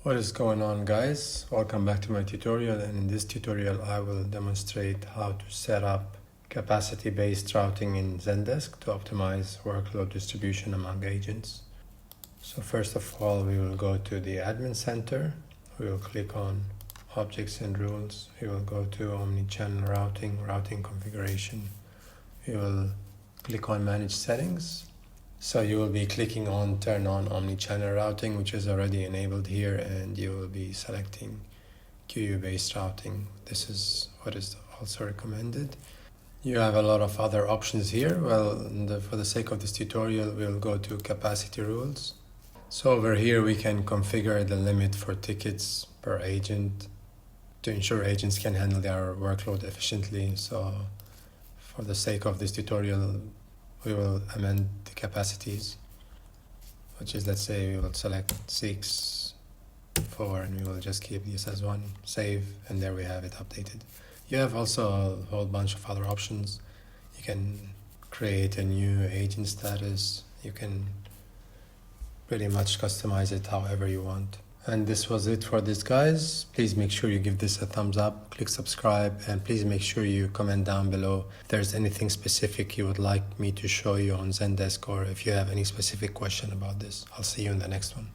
What is going on, guys? Welcome back to my tutorial, and in this tutorial I will demonstrate how to set up capacity-based routing in Zendesk to optimize workload distribution among agents. So first of all, we will go to the admin center. We will click on objects and rules. We will go to omni-channel routing configuration. We will click on manage settings. So you will be clicking on turn on omni-channel routing, which is already enabled here, and you will be selecting QU-based routing. This is what is also recommended. You have a lot of other options here. Well, for the sake of this tutorial, we'll go to capacity rules. So over here, we can configure the limit for tickets per agent to ensure agents can handle their workload efficiently. So for the sake of this tutorial, we will amend the capacities, which is, let's say we will select 6, 4, and we will just keep this as 1, save, and there we have it updated. You have also a whole bunch of other options. You can create a new agent status. You can pretty much customize it however you want. And this was it for this, guys. Please make sure you give this a thumbs up, click subscribe, and please make sure you comment down below if there's anything specific you would like me to show you on Zendesk, or if you have any specific question about this. I'll see you in the next one.